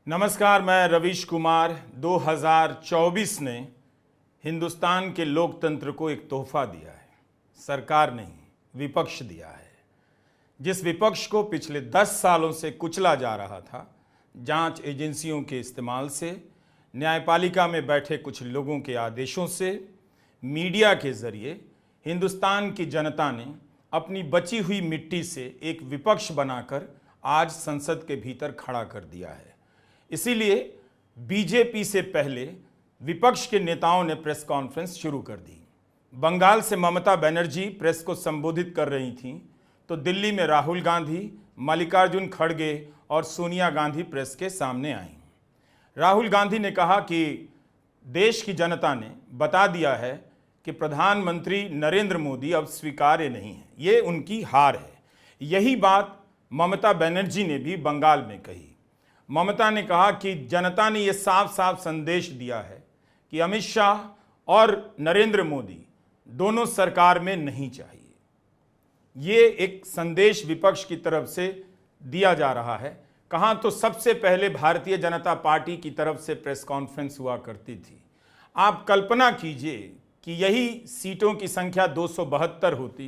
नमस्कार, मैं रवीश कुमार। 2024 ने हिंदुस्तान के लोकतंत्र को एक तोहफा दिया है। सरकार नहीं, विपक्ष दिया है। जिस विपक्ष को पिछले 10 सालों से कुचला जा रहा था, जांच एजेंसियों के इस्तेमाल से, न्यायपालिका में बैठे कुछ लोगों के आदेशों से, मीडिया के जरिए हिंदुस्तान की जनता ने अपनी बची हुई मिट्टी से एक विपक्ष बनाकर आज संसद के भीतर खड़ा कर दिया है। इसीलिए बीजेपी से पहले विपक्ष के नेताओं ने प्रेस कॉन्फ्रेंस शुरू कर दी। बंगाल से ममता बनर्जी प्रेस को संबोधित कर रही थीं, तो दिल्ली में राहुल गांधी, मल्लिकार्जुन खड़गे और सोनिया गांधी प्रेस के सामने आईं। राहुल गांधी ने कहा कि देश की जनता ने बता दिया है कि प्रधानमंत्री नरेंद्र मोदी अब स्वीकार्य नहीं है, ये उनकी हार है। यही बात ममता बनर्जी ने भी बंगाल में कही। ममता ने कहा कि जनता ने यह साफ साफ संदेश दिया है कि अमित शाह और नरेंद्र मोदी दोनों सरकार में नहीं चाहिए। ये एक संदेश विपक्ष की तरफ से दिया जा रहा है। कहाँ तो सबसे पहले भारतीय जनता पार्टी की तरफ से प्रेस कॉन्फ्रेंस हुआ करती थी। आप कल्पना कीजिए कि यही सीटों की संख्या 272 होती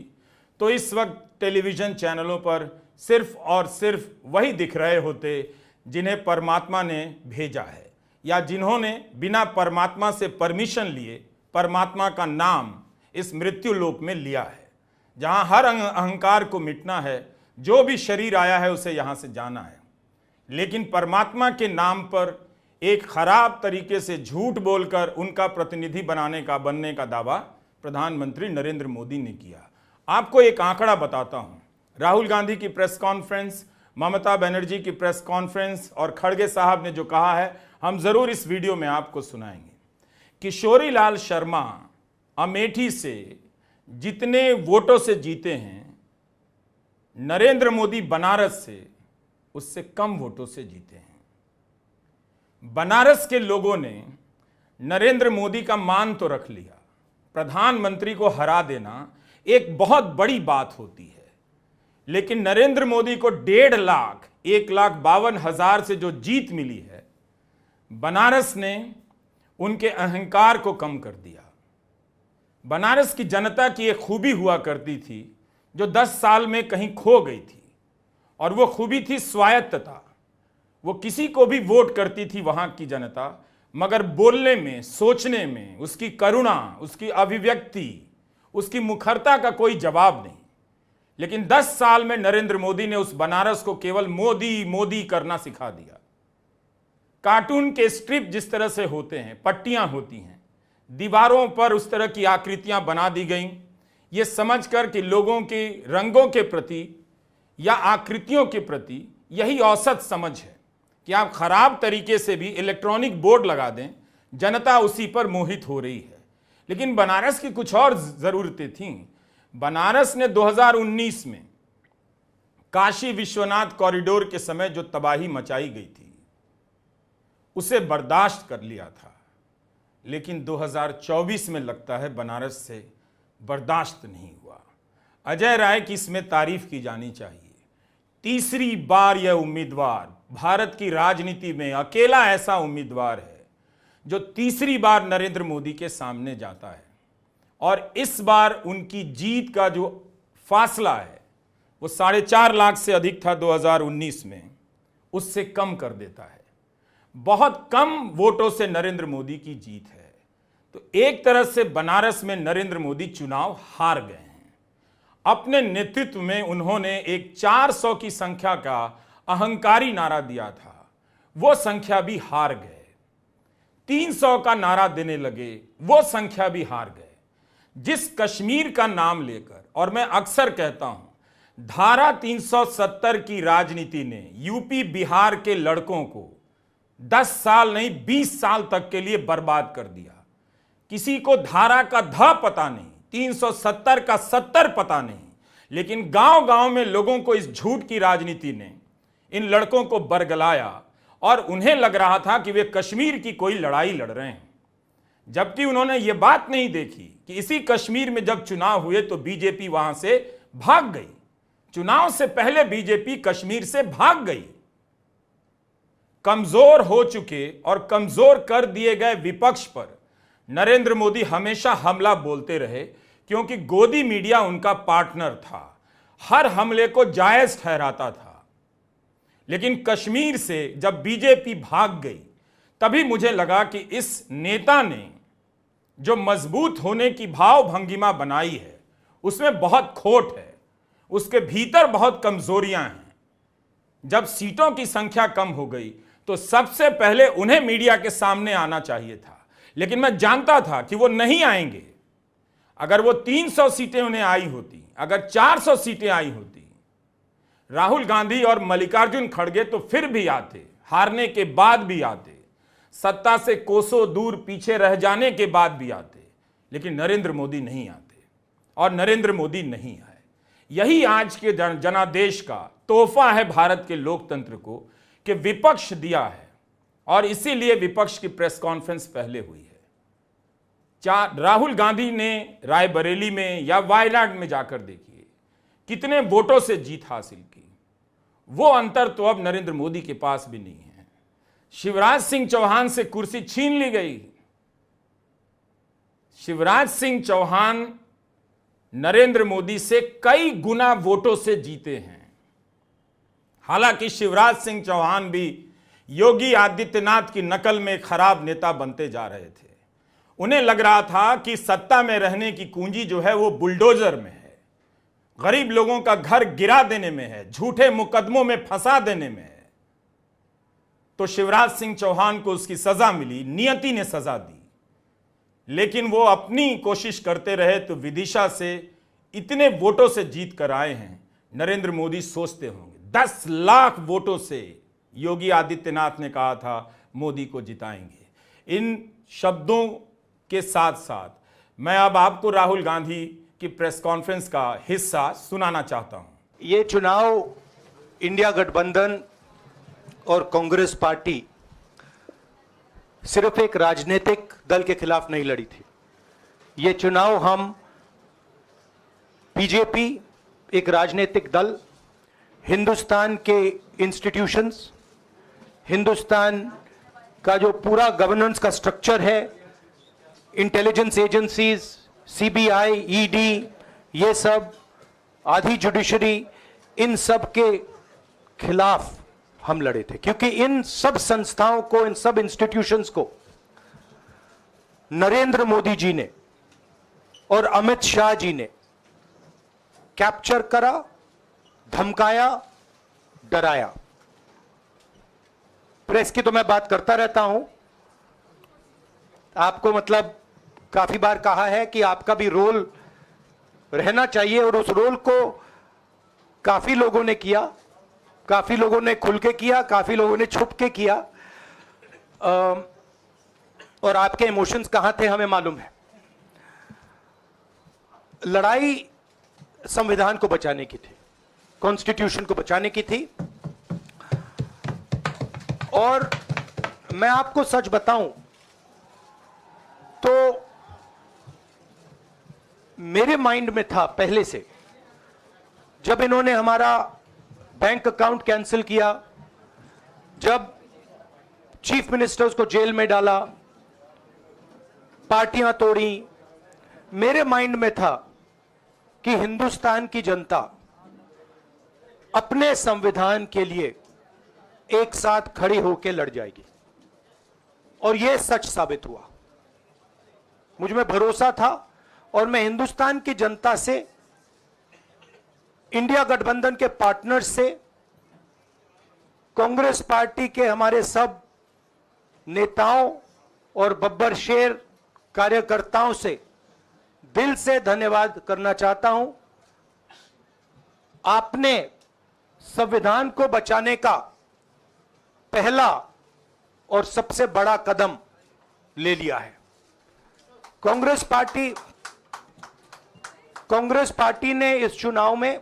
तो इस वक्त टेलीविज़न चैनलों पर सिर्फ और सिर्फ वही दिख रहे होते जिन्हें परमात्मा ने भेजा है, या जिन्होंने बिना परमात्मा से परमिशन लिए परमात्मा का नाम इस मृत्यु लोक में लिया है, जहां हर अहंकार को मिटना है। जो भी शरीर आया है उसे यहां से जाना है। लेकिन परमात्मा के नाम पर एक खराब तरीके से झूठ बोलकर उनका प्रतिनिधि बनने का दावा प्रधानमंत्री नरेंद्र मोदी ने किया। आपको एक आंकड़ा बताता हूं। राहुल गांधी की प्रेस कॉन्फ्रेंस, ममता बनर्जी की प्रेस कॉन्फ्रेंस और खड़गे साहब ने जो कहा है, हम जरूर इस वीडियो में आपको सुनाएंगे। किशोरी लाल शर्मा अमेठी से जितने वोटों से जीते हैं, नरेंद्र मोदी बनारस से उससे कम वोटों से जीते हैं। बनारस के लोगों ने नरेंद्र मोदी का मान तो रख लिया। प्रधानमंत्री को हरा देना एक बहुत बड़ी बात होती है, लेकिन नरेंद्र मोदी को 1,52,000 से जो जीत मिली है, बनारस ने उनके अहंकार को कम कर दिया। बनारस की जनता की एक खूबी हुआ करती थी जो 10 साल में कहीं खो गई थी, और वो खूबी थी स्वायत्तता। वो किसी को भी वोट करती थी वहां की जनता, मगर बोलने में, सोचने में उसकी करुणा, उसकी अभिव्यक्ति, उसकी मुखरता का कोई जवाब नहीं। लेकिन 10 साल में नरेंद्र मोदी ने उस बनारस को केवल मोदी मोदी करना सिखा दिया। कार्टून के स्ट्रिप जिस तरह से होते हैं, पट्टियां होती हैं, दीवारों पर उस तरह की आकृतियां बना दी गईं, ये समझकर कि लोगों के रंगों के प्रति या आकृतियों के प्रति यही औसत समझ है कि आप खराब तरीके से भी इलेक्ट्रॉनिक बोर्ड लगा दें, जनता उसी पर मोहित हो रही है। लेकिन बनारस की कुछ और जरूरतें थीं। बनारस ने 2019 में काशी विश्वनाथ कॉरिडोर के समय जो तबाही मचाई गई थी, उसे बर्दाश्त कर लिया था। लेकिन 2024 में लगता है बनारस से बर्दाश्त नहीं हुआ। अजय राय की इसमें तारीफ की जानी चाहिए। तीसरी बार यह उम्मीदवार भारत की राजनीति में अकेला ऐसा उम्मीदवार है जो तीसरी बार नरेंद्र मोदी के सामने जाता है, और इस बार उनकी जीत का जो फासला है वो 4.5 लाख से अधिक था 2019 में, उससे कम कर देता है। बहुत कम वोटों से नरेंद्र मोदी की जीत है। तो एक तरह से बनारस में नरेंद्र मोदी चुनाव हार गए हैं। अपने नेतृत्व में उन्होंने एक 400 की संख्या का अहंकारी नारा दिया था, वो संख्या भी हार गए। 300 का नारा देने लगे, वो संख्या भी हार गए। जिस कश्मीर का नाम लेकर, और मैं अक्सर कहता हूं, धारा 370 की राजनीति ने यूपी बिहार के लड़कों को 10 साल नहीं 20 साल तक के लिए बर्बाद कर दिया। किसी को धारा का ध पता नहीं, 370 का 70 पता नहीं, लेकिन गांव गांव में लोगों को इस झूठ की राजनीति ने इन लड़कों को बरगलाया, और उन्हें लग रहा था कि वे कश्मीर की कोई लड़ाई लड़ रहे हैं। जबकि उन्होंने ये बात नहीं देखी कि इसी कश्मीर में जब चुनाव हुए तो बीजेपी वहां से भाग गई। चुनाव से पहले बीजेपी कश्मीर से भाग गई। कमजोर हो चुके और कमजोर कर दिए गए विपक्ष पर नरेंद्र मोदी हमेशा हमला बोलते रहे, क्योंकि गोदी मीडिया उनका पार्टनर था, हर हमले को जायज ठहराता था। लेकिन कश्मीर से जब बीजेपी भाग गई, तभी मुझे लगा कि इस नेता ने जो मजबूत होने की भाव भंगिमा बनाई है, उसमें बहुत खोट है, उसके भीतर बहुत कमजोरियां हैं। जब सीटों की संख्या कम हो गई तो सबसे पहले उन्हें मीडिया के सामने आना चाहिए था, लेकिन मैं जानता था कि वो नहीं आएंगे। अगर वो 300 सीटें उन्हें आई होती, अगर 400 सीटें आई होती, राहुल गांधी और मल्लिकार्जुन खड़गे तो फिर भी आते, हारने के बाद भी आते, सत्ता से कोसों दूर पीछे रह जाने के बाद भी आते, लेकिन नरेंद्र मोदी नहीं आते और नरेंद्र मोदी नहीं आए। यही आज के जनादेश का तोहफा है भारत के लोकतंत्र को कि विपक्ष दिया है, और इसीलिए विपक्ष की प्रेस कॉन्फ्रेंस पहले हुई है। राहुल गांधी ने रायबरेली में या वायनाड में जाकर देखिए कितने वोटों से जीत हासिल की। वो अंतर तो अब नरेंद्र मोदी के पास भी नहीं है। शिवराज सिंह चौहान से कुर्सी छीन ली गई। शिवराज सिंह चौहान नरेंद्र मोदी से कई गुना वोटों से जीते हैं। हालांकि शिवराज सिंह चौहान भी योगी आदित्यनाथ की नकल में खराब नेता बनते जा रहे थे। उन्हें लग रहा था कि सत्ता में रहने की कुंजी जो है वो बुलडोजर में है, गरीब लोगों का घर गिरा देने में है, झूठे मुकदमों में फंसा देने में है। तो शिवराज सिंह चौहान को उसकी सजा मिली, नियति ने सजा दी, लेकिन वो अपनी कोशिश करते रहे तो विदिशा से इतने वोटों से जीत कर आए हैं। नरेंद्र मोदी सोचते होंगे 10 लाख वोटों से योगी आदित्यनाथ ने कहा था मोदी को जिताएंगे। इन शब्दों के साथ साथ मैं अब आपको राहुल गांधी की प्रेस कॉन्फ्रेंस का हिस्सा सुनाना चाहता हूं। ये चुनाव इंडिया गठबंधन और कांग्रेस पार्टी सिर्फ एक राजनीतिक दल के खिलाफ नहीं लड़ी थी। ये चुनाव हम बीजेपी, एक राजनीतिक दल, हिंदुस्तान के इंस्टीट्यूशंस, हिंदुस्तान का जो पूरा गवर्नेंस का स्ट्रक्चर है, इंटेलिजेंस एजेंसीज, सीबीआई, ईडी, ये सब, आधी जुडिशरी, इन सब के खिलाफ हम लड़े थे, क्योंकि इन सब संस्थाओं को, इन सब इंस्टीट्यूशंस को नरेंद्र मोदी जी ने और अमित शाह जी ने कैप्चर करा, धमकाया, डराया। प्रेस की तो मैं बात करता रहता हूं, आपको मतलब काफी बार कहा है कि आपका भी रोल रहना चाहिए, और उस रोल को काफी लोगों ने किया, काफी लोगों ने खुल के किया, काफी लोगों ने छुप के किया, और आपके इमोशंस कहां थे हमें मालूम है। लड़ाई संविधान को बचाने की थी, कॉन्स्टिट्यूशन को बचाने की थी। और मैं आपको सच बताऊं तो मेरे माइंड में था पहले से, जब इन्होंने हमारा बैंक अकाउंट कैंसिल किया, जब चीफ मिनिस्टर्स को जेल में डाला, पार्टियां तोड़ी, मेरे माइंड में था कि हिंदुस्तान की जनता अपने संविधान के लिए एक साथ खड़ी होकर लड़ जाएगी, और यह सच साबित हुआ। मुझ में भरोसा था, और मैं हिंदुस्तान की जनता से, इंडिया गठबंधन के पार्टनर्स से, कांग्रेस पार्टी के हमारे सब नेताओं और बब्बर शेर कार्यकर्ताओं से दिल से धन्यवाद करना चाहता हूं। आपने संविधान को बचाने का पहला और सबसे बड़ा कदम ले लिया है। कांग्रेस पार्टी ने इस चुनाव में,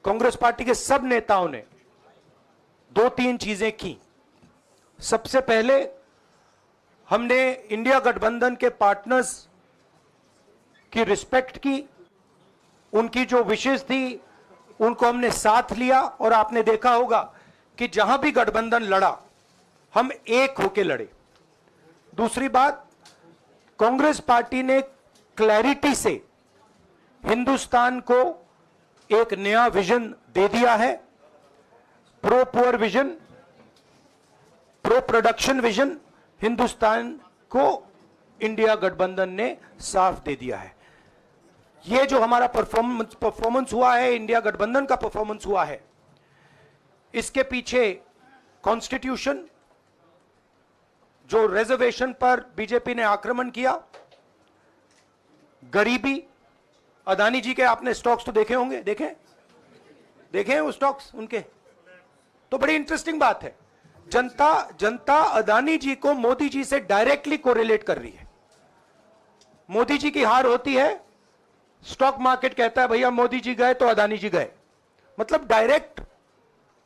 कांग्रेस पार्टी के सब नेताओं ने 2-3 चीजें की। सबसे पहले हमने इंडिया गठबंधन के पार्टनर्स की रिस्पेक्ट की, उनकी जो विशेष थी उनको हमने साथ लिया, और आपने देखा होगा कि जहां भी गठबंधन लड़ा हम एक होके लड़े। दूसरी बात, कांग्रेस पार्टी ने क्लैरिटी से हिंदुस्तान को एक नया विजन दे दिया है, pro poor vision, pro production vision Hindustan को इंडिया गठबंधन ने साफ दे दिया है। ये जो हमारा परफॉर्मेंस हुआ है, इंडिया गठबंधन का परफॉर्मेंस हुआ है, इसके पीछे कॉन्स्टिट्यूशन, जो रिजर्वेशन पर बीजेपी ने आक्रमण किया, गरीबी, अदानी जी के आपने स्टॉक्स तो देखे होंगे, देखे हैं वो स्टॉक्स उनके, तो बड़ी इंटरेस्टिंग बात है। जनता अदानी जी को मोदी जी से डायरेक्टली कोरिलेट कर रही है। मोदी जी की हार होती है, स्टॉक मार्केट कहता है भैया मोदी जी गए तो अदानी जी गए, मतलब डायरेक्ट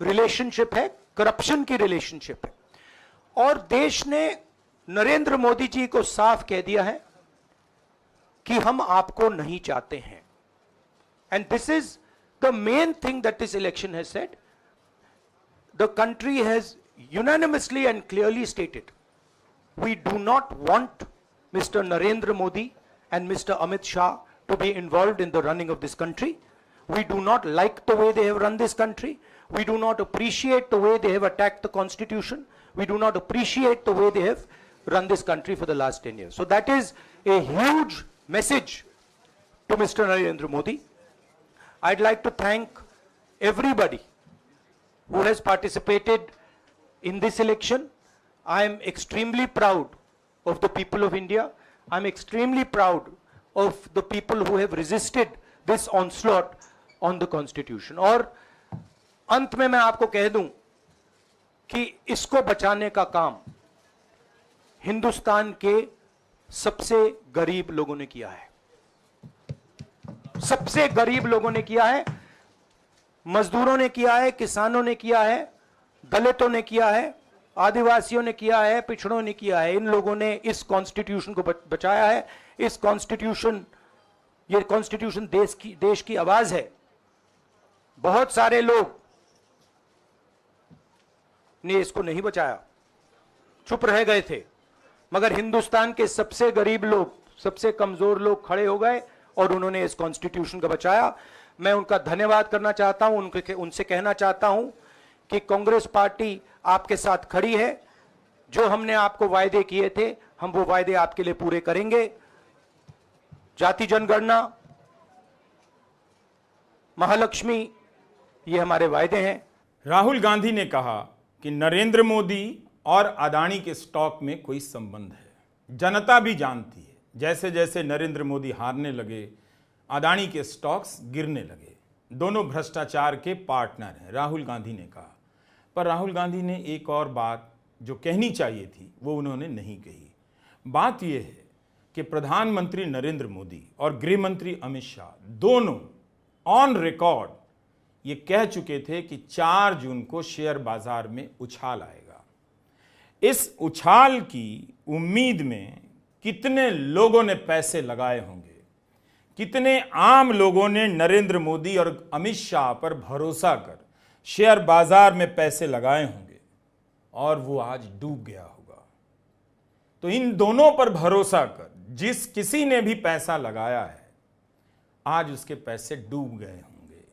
रिलेशनशिप है, करप्शन की रिलेशनशिप है। और देश ने नरेंद्र मोदी जी को साफ कह दिया है कि हम आपको नहीं चाहते हैं। And this is the main thing that this election has said. The country has unanimously and clearly stated, we do not want Mr. Narendra Modi and Mr. Amit Shah to be involved in the running of this country. We do not like the way they have run this country. We do not appreciate the way they have attacked the constitution. We do not appreciate the way they have run this country for the last 10 years. So that is a huge message to Mr. Narendra Modi. I'd like to thank everybody who has participated in this election. I am extremely proud of the people of India. I am extremely proud of the people who have resisted this onslaught on the constitution. और अंत में मैं आपको कह दूं कि इसको बचाने का काम हिंदुस्तान के सबसे गरीब लोगों ने किया है, सबसे गरीब लोगों ने किया है, मजदूरों ने किया है, किसानों ने किया है, दलितों ने किया है, आदिवासियों ने किया है, पिछड़ों ने किया है। इन लोगों ने इस कॉन्स्टिट्यूशन को बचाया है। इस कॉन्स्टिट्यूशन, ये कॉन्स्टिट्यूशन देश की आवाज है। बहुत सारे लोग ने इसको नहीं बचाया, चुप रह गए थे, मगर हिंदुस्तान के सबसे गरीब लोग, सबसे कमजोर लोग खड़े हो गए और उन्होंने इस कॉन्स्टिट्यूशन को बचाया। मैं उनका धन्यवाद करना चाहता हूं, उनसे कहना चाहता हूं कि कांग्रेस पार्टी आपके साथ खड़ी है। जो हमने आपको वायदे किए थे, हम वो वायदे आपके लिए पूरे करेंगे। जाति जनगणना, महालक्ष्मी, ये हमारे वायदे हैं। राहुल गांधी ने कहा कि नरेंद्र मोदी और अदानी के स्टॉक में कोई संबंध है। जनता भी जानती है, जैसे जैसे नरेंद्र मोदी हारने लगे, अदानी के स्टॉक्स गिरने लगे। दोनों भ्रष्टाचार के पार्टनर हैं, राहुल गांधी ने कहा। पर राहुल गांधी ने एक और बात जो कहनी चाहिए थी वो उन्होंने नहीं कही। बात यह है कि प्रधानमंत्री नरेंद्र मोदी और गृह मंत्री अमित शाह दोनों ऑन रिकॉर्ड ये कह चुके थे कि 4 जून को शेयर बाजार में उछाल आएगा। इस उछाल की उम्मीद में कितने लोगों ने पैसे लगाए होंगे, कितने आम लोगों ने नरेंद्र मोदी और अमित शाह पर भरोसा कर शेयर बाजार में पैसे लगाए होंगे और वो आज डूब गया होगा। तो इन दोनों पर भरोसा कर जिस किसी ने भी पैसा लगाया है, आज उसके पैसे डूब गए होंगे।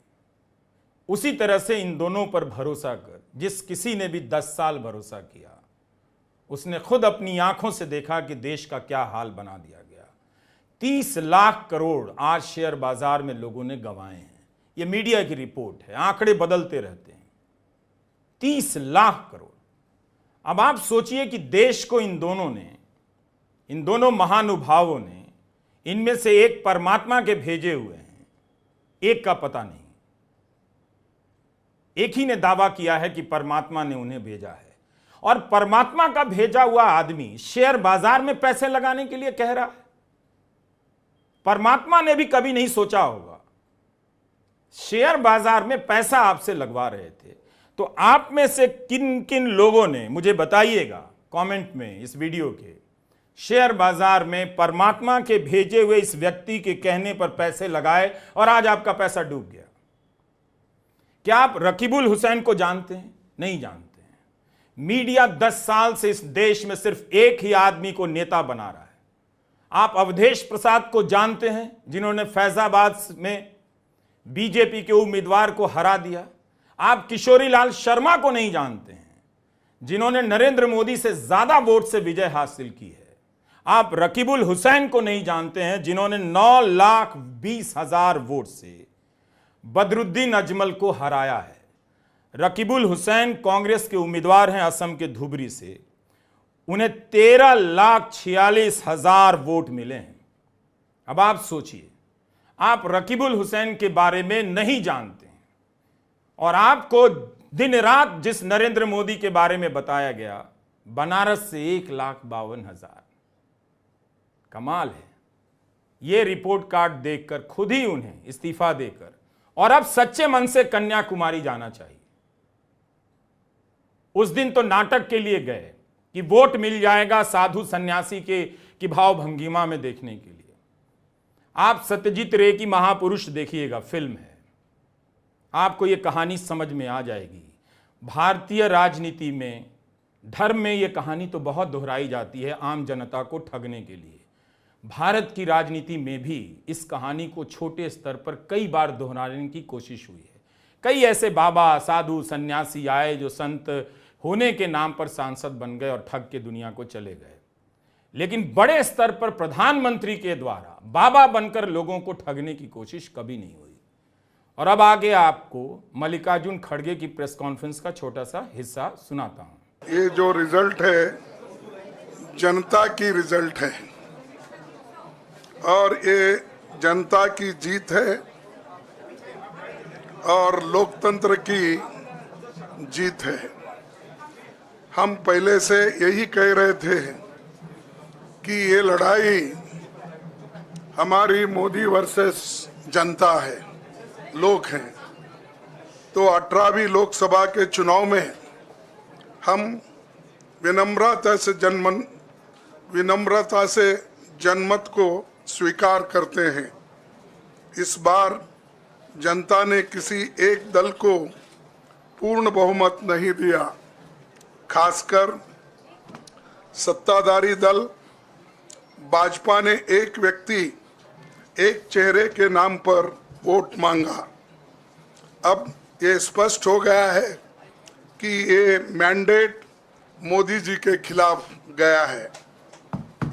उसी तरह से इन दोनों पर भरोसा कर जिस किसी ने भी 10 साल भरोसा किया, उसने खुद अपनी आंखों से देखा कि देश का क्या हाल बना दिया गया। 30 लाख करोड़ आज शेयर बाजार में लोगों ने गंवाए हैं। ये मीडिया की रिपोर्ट है, आंकड़े बदलते रहते हैं। 30 लाख करोड़। अब आप सोचिए कि देश को इन दोनों महानुभावों ने, इनमें से एक परमात्मा के भेजे हुए हैं, एक का पता नहीं। एक ही ने दावा किया है कि परमात्मा ने उन्हें भेजा है, और परमात्मा का भेजा हुआ आदमी शेयर बाजार में पैसे लगाने के लिए कह रहा है। परमात्मा ने भी कभी नहीं सोचा होगा। शेयर बाजार में पैसा आपसे लगवा रहे थे, तो आप में से किन किन लोगों ने, मुझे बताइएगा कमेंट में इस वीडियो के, शेयर बाजार में परमात्मा के भेजे हुए इस व्यक्ति के कहने पर पैसे लगाए और आज आपका पैसा डूब गया। क्या आप रकीबुल हुसैन को जानते हैं? नहीं जानते हैं। मीडिया 10 साल से इस देश में सिर्फ एक ही आदमी को नेता बना रहा है। आप अवधेश प्रसाद को जानते हैं, जिन्होंने फैजाबाद में बीजेपी के उम्मीदवार को हरा दिया। आप किशोरीलाल शर्मा को नहीं जानते हैं, जिन्होंने नरेंद्र मोदी से ज्यादा वोट से विजय हासिल की है। आप रकीबुल हुसैन को नहीं जानते हैं, जिन्होंने 9,20,000 वोट से बदरुद्दीन अजमल को हराया है। रकीबुल हुसैन कांग्रेस के उम्मीदवार हैं असम के धुबरी से। उन्हें 13,46,000 वोट मिले हैं। अब आप सोचिए, आप रकीबुल हुसैन के बारे में नहीं जानते हैं और आपको दिन रात जिस नरेंद्र मोदी के बारे में बताया गया, बनारस से 1,52,000। कमाल है। यह रिपोर्ट कार्ड देखकर खुद ही उन्हें इस्तीफा देकर और अब सच्चे मन से कन्याकुमारी जाना चाहिए। उस दिन तो नाटक के लिए गए कि वोट मिल जाएगा साधु सन्यासी की भाव भंगिमा में देखने के लिए। आप सत्यजीत रे की महापुरुष देखिएगा, फिल्म है, आपको यह कहानी समझ में आ जाएगी। भारतीय राजनीति में, धर्म में यह कहानी तो बहुत दोहराई जाती है आम जनता को ठगने के लिए। भारत की राजनीति में भी इस कहानी को छोटे स्तर पर कई बार दोहराने की कोशिश हुई है। कई ऐसे बाबा, साधु, सन्यासी आए जो संत होने के नाम पर सांसद बन गए और ठग के दुनिया को चले गए। लेकिन बड़े स्तर पर प्रधानमंत्री के द्वारा बाबा बनकर लोगों को ठगने की कोशिश कभी नहीं हुई। और अब आगे आपको मल्लिकार्जुन खड़गे की प्रेस कॉन्फ्रेंस का छोटा सा हिस्सा सुनाता हूं। ये जो रिजल्ट है जनता की रिजल्ट है और ये जनता की जीत है और लोकतंत्र की जीत है। हम पहले से यही कह रहे थे कि ये लड़ाई हमारी मोदी वर्सेस जनता है, लोग हैं। तो 18वीं लोकसभा के चुनाव में हम विनम्रता से जनमत को स्वीकार करते हैं। इस बार जनता ने किसी एक दल को पूर्ण बहुमत नहीं दिया, खासकर सत्ताधारी दल भाजपा ने एक व्यक्ति, एक चेहरे के नाम पर वोट मांगा। अब ये स्पष्ट हो गया है कि ये मैंडेट मोदी जी के खिलाफ गया है।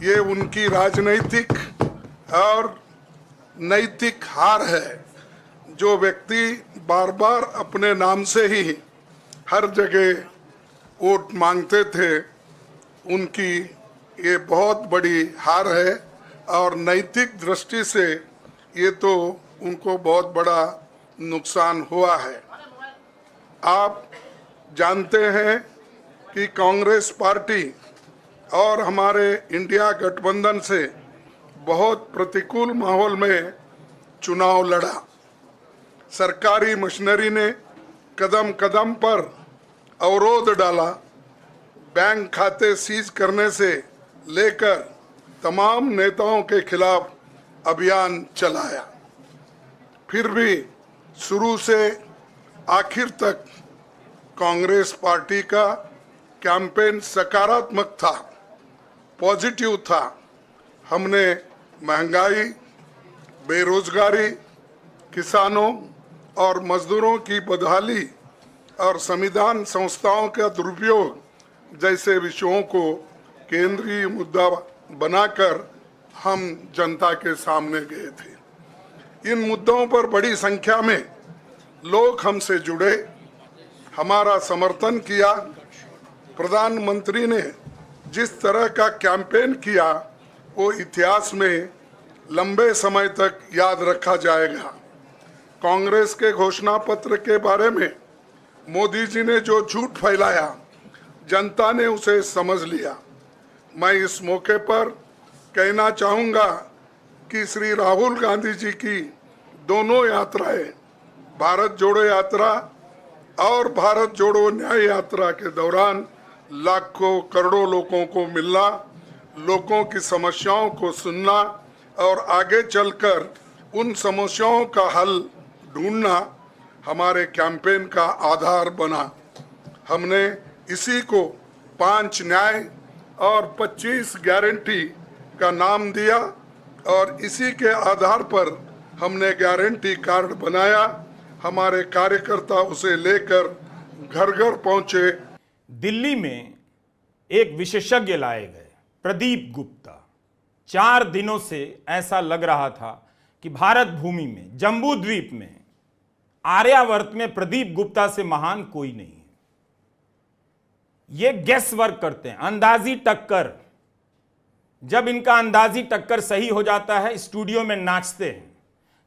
ये उनकी राजनीतिक और नैतिक हार है। जो व्यक्ति बार बार अपने नाम से ही हर जगह वोट मांगते थे, उनकी ये बहुत बड़ी हार है और नैतिक दृष्टि से ये तो उनको बहुत बड़ा नुकसान हुआ है। आप जानते हैं कि कांग्रेस पार्टी और हमारे इंडिया गठबंधन से बहुत प्रतिकूल माहौल में चुनाव लड़ा। सरकारी मशीनरी ने कदम कदम पर अवरोध डाला। बैंक खाते सीज करने से लेकर तमाम नेताओं के खिलाफ अभियान चलाया। फिर भी शुरू से आखिर तक कांग्रेस पार्टी का कैंपेन सकारात्मक था, पॉजिटिव था। हमने महंगाई, बेरोजगारी, किसानों और मजदूरों की बदहाली और संविधान संस्थाओं का दुरुपयोग जैसे विषयों को केंद्रीय मुद्दा बनाकर हम जनता के सामने गए थे। इन मुद्दों पर बड़ी संख्या में लोग हमसे जुड़े, हमारा समर्थन किया। प्रधानमंत्री ने जिस तरह का कैंपेन किया वो इतिहास में लंबे समय तक याद रखा जाएगा। कांग्रेस के घोषणा पत्र के बारे में मोदी जी ने जो झूठ फैलाया, जनता ने उसे समझ लिया। मैं इस मौके पर कहना चाहूँगा कि श्री राहुल गांधी जी की दोनों यात्राएं, भारत जोड़ो यात्रा और भारत जोड़ो न्याय यात्रा के दौरान लाखों करोड़ों लोगों को मिलना, लोगों की समस्याओं को सुनना और आगे चलकर उन समस्याओं का हल ढूंढना हमारे कैंपेन का आधार बना। हमने इसी को 5 न्याय और 25 गारंटी का नाम दिया और इसी के आधार पर हमने गारंटी कार्ड बनाया। हमारे कार्यकर्ता उसे लेकर घर घर पहुंचे। दिल्ली में एक विशेषज्ञ लाए गए, प्रदीप गुप्ता। 4 दिनों से ऐसा लग रहा था कि भारत भूमि में, जम्बू द्वीप में, आर्यावर्त में प्रदीप गुप्ता से महान कोई नहीं है। ये गेस वर्क करते हैं, अंदाजी टक्कर। जब इनका अंदाजी टक्कर सही हो जाता है, स्टूडियो में नाचते हैं,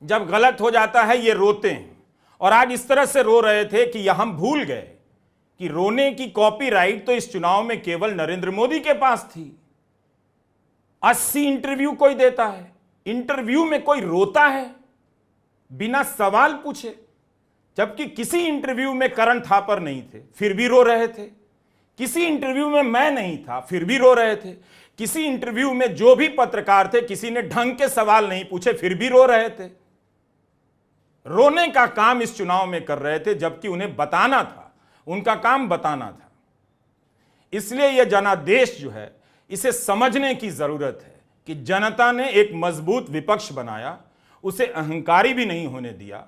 जब गलत हो जाता है ये रोते हैं। और आज इस तरह से रो रहे थे कि यह हम भूल गए कि रोने की कॉपीराइट तो इस चुनाव में केवल नरेंद्र मोदी के पास थी। 80 इंटरव्यू कोई देता है, इंटरव्यू में कोई रोता है बिना सवाल पूछे, जबकि किसी इंटरव्यू में करण थापर नहीं थे फिर भी रो रहे थे, किसी इंटरव्यू में मैं नहीं था फिर भी रो रहे थे, किसी इंटरव्यू में जो भी पत्रकार थे किसी ने ढंग के सवाल नहीं पूछे फिर भी रो रहे थे। रोने का काम इस चुनाव में कर रहे थे, जबकि उन्हें बताना था, उनका काम बताना था। इसलिए यह जनादेश जो है इसे समझने की जरूरत है कि जनता ने एक मजबूत विपक्ष बनाया, उसे अहंकारी भी नहीं होने दिया,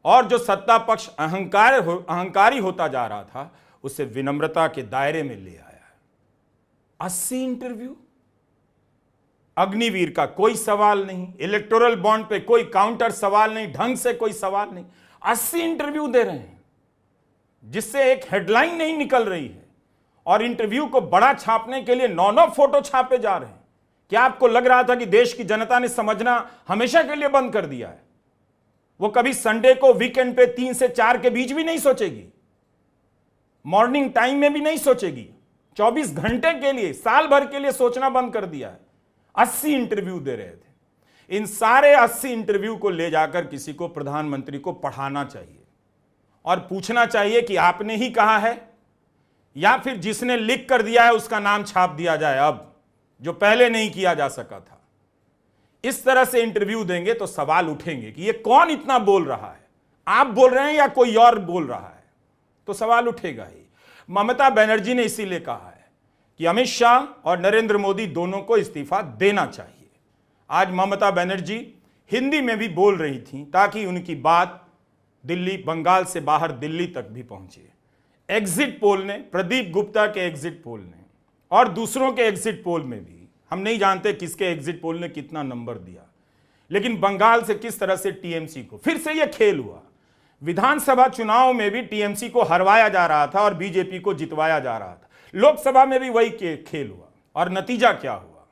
और जो सत्ता पक्ष अहंकारी होता जा रहा था उसे विनम्रता के दायरे में ले आया। 80 इंटरव्यू, अग्निवीर का कोई सवाल नहीं, इलेक्टोरल बॉन्ड पे कोई काउंटर सवाल नहीं, ढंग से कोई सवाल नहीं, 80 इंटरव्यू दे रहे हैं जिससे एक हेडलाइन नहीं निकल रही है, और इंटरव्यू को बड़ा छापने के लिए 9 फोटो छापे जा रहे हैं। क्या आपको लग रहा था कि देश की जनता ने समझना हमेशा के लिए बंद कर दिया है? वो कभी संडे को वीकेंड पे 3 से 4 के बीच भी नहीं सोचेगी, मॉर्निंग टाइम में भी नहीं सोचेगी, 24 घंटे के लिए, साल भर के लिए सोचना बंद कर दिया है। 80 इंटरव्यू दे रहे थे। इन सारे 80 इंटरव्यू को ले जाकर किसी को, प्रधानमंत्री को पढ़ाना चाहिए और पूछना चाहिए कि आपने ही कहा है या फिर जिसने लिख कर दिया है उसका नाम छाप दिया जाए, अब जो पहले नहीं किया जा सका था। इस तरह से इंटरव्यू देंगे तो सवाल उठेंगे कि ये कौन इतना बोल रहा है, आप बोल रहे हैं या कोई और बोल रहा है, तो सवाल उठेगा ही। ममता बनर्जी ने इसीलिए कहा है कि अमित शाह और नरेंद्र मोदी दोनों को इस्तीफा देना चाहिए। आज ममता बनर्जी हिंदी में भी बोल रही थी ताकि उनकी बात दिल्ली, बंगाल से बाहर दिल्ली तक भी पहुंचे। एग्जिट पोल ने, प्रदीप गुप्ता के एग्जिट पोल ने और दूसरों के एग्जिट पोल में भी, हम नहीं जानते किसके एग्जिट पोल ने कितना नंबर दिया, लेकिन बंगाल से किस तरह से टीएमसी को फिर से यह खेल हुआ। विधानसभा चुनाव में भी टीएमसी को हरवाया जा रहा था और बीजेपी को जितवाया जा रहा था। लोकसभा में भी वही खेल हुआ, और नतीजा क्या हुआ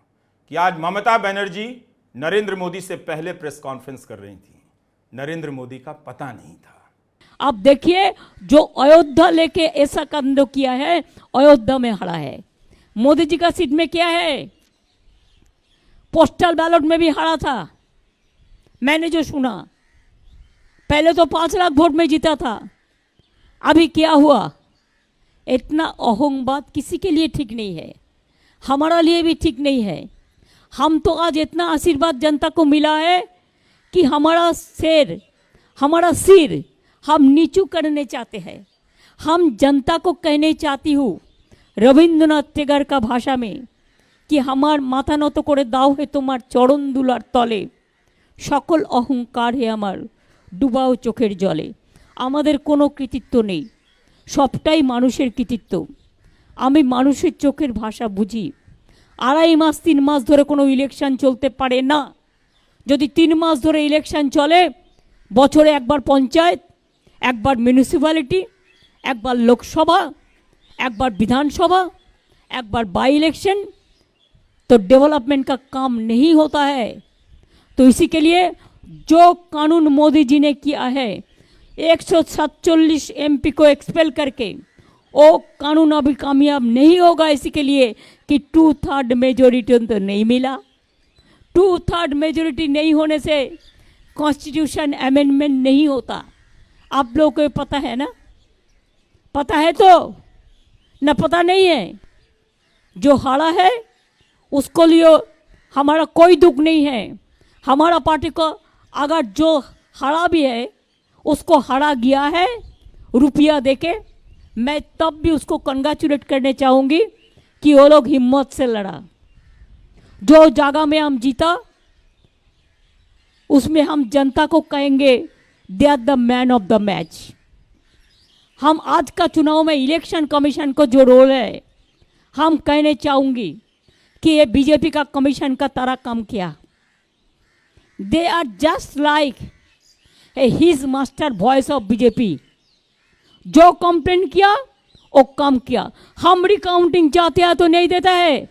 कि आज ममता बनर्जी नरेंद्र मोदी से पहले प्रेस कॉन्फ्रेंस कर रही थी, नरेंद्र मोदी का पता नहीं था। अब देखिए, जो अयोध्या लेके ऐसा कांड किया है, अयोध्या में हरा है। मोदी जी का सीट में क्या है, पोस्टल बैलेट में भी हरा था। मैंने जो सुना, पहले तो 5 लाख वोट में जीता था, अभी क्या हुआ? इतना अहंबाद किसी के लिए ठीक नहीं है, हमारा लिए भी ठीक नहीं है। हम तो आज इतना आशीर्वाद जनता को मिला है कि हमारा सिर हम नीचू करने चाहते हैं। हम जनता को कहने चाहती हूँ रविंद्रनाथ टैगोर का भाषा में कि हमार माथा নত করে দাও হে তোমার চরণ দুলার তলে, সকল অহংকার হে আমার ডুবাও চোখের জলে। আমাদের কোনো কৃতিত্ব নেই, সবটাই মানুষের কৃতিত্ব। আমি মানুষের চোখের ভাষা বুঝি। 2.5 মাস 3 মাস ধরে কোনো ইলেকশন চলতে পারে না। যদি 3 মাস ধরে ইলেকশন চলে, বছরে একবার পঞ্চায়েত, একবার মিউনিসিপ্যালিটি, একবার লোকসভা, একবার विधानसभा, একবার बाई इलेक्शन, तो डेवलपमेंट का काम नहीं होता है। तो इसी के लिए जो कानून मोदी जी ने किया है, 147 एमपी को एक्सपेल करके, वो कानून अभी कामयाब नहीं होगा। इसी के लिए कि 2/3 मेजोरिटी तो नहीं मिला। 2/3 मेजोरिटी नहीं होने से कॉन्स्टिट्यूशन अमेंडमेंट नहीं होता। आप लोगों को पता है ना? पता है तो न पता नहीं है? जो हारा है उसको लिए हमारा कोई दुख नहीं है। हमारा पार्टी को अगर जो हारा भी है उसको हारा गया है रुपया देके, मैं तब भी उसको कंग्रेचुलेट करने चाहूंगी कि वो लोग हिम्मत से लड़ा। जो जगह में हम जीता उसमें हम जनता को कहेंगे they are the man of the match. हम आज का चुनाव में इलेक्शन कमीशन को जो रोल है, हम कहने चाहूंगी कि ये बीजेपी का कमीशन का तरह काम किया। They are just like his master voice of BJP. जो कंप्लेन किया वो कम किया। हम रिकाउंटिंग चाहते हैं तो नहीं देता है।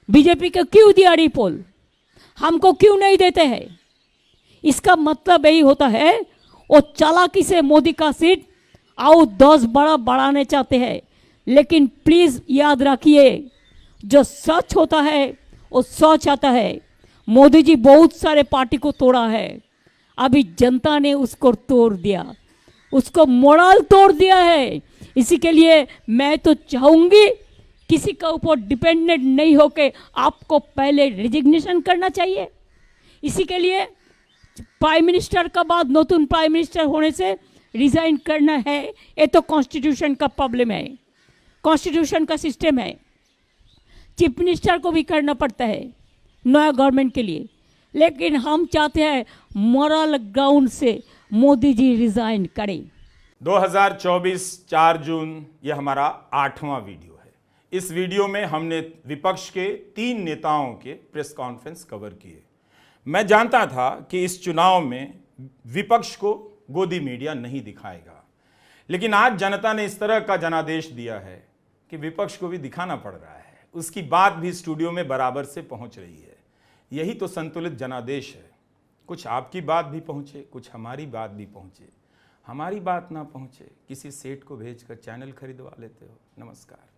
बीजेपी को क्यों दिया रिपोल, हमको क्यों नहीं देते हैं? इसका मतलब यही होता है वो चालाकी से मोदी का सीट आओ 10 बड़ा बढ़ाने चाहते हैं। लेकिन प्लीज याद रखिए, जो सच होता है वो सच आता है। मोदी जी बहुत सारे पार्टी को तोड़ा है, अभी जनता ने उसको तोड़ दिया, उसको मोरल तोड़ दिया है। इसी के लिए मैं तो चाहूंगी किसी के ऊपर डिपेंडेंट नहीं होके आपको पहले रिजिग्नेशन करना चाहिए। इसी के लिए प्राइम मिनिस्टर का बाद नतून प्राइम मिनिस्टर होने से रिजाइन करना है। ये तो कॉन्स्टिट्यूशन का प्रॉब्लम है, कॉन्स्टिट्यूशन का सिस्टम है। चीफ मिनिस्टर को भी करना पड़ता है नया गवर्नमेंट के लिए। लेकिन हम चाहते हैं मोरल ग्राउंड से मोदी जी रिजाइन करें। 2024 4 जून ये हमारा 8वां वीडियो है। इस वीडियो में हमने विपक्ष के 3 नेताओं के प्रेस कॉन्फ्रेंस कवर किए। मैं जानता था कि इस चुनाव में विपक्ष को गोदी मीडिया नहीं दिखाएगा, लेकिन आज जनता ने इस तरह का जनादेश दिया है कि विपक्ष को भी दिखाना पड़ रहा है। उसकी बात भी स्टूडियो में बराबर से पहुंच रही है। यही तो संतुलित जनादेश है। कुछ आपकी बात भी पहुंचे, कुछ हमारी बात भी पहुंचे। हमारी बात ना पहुंचे, किसी सेठ को भेजकर चैनल खरीदवा लेते हो। नमस्कार।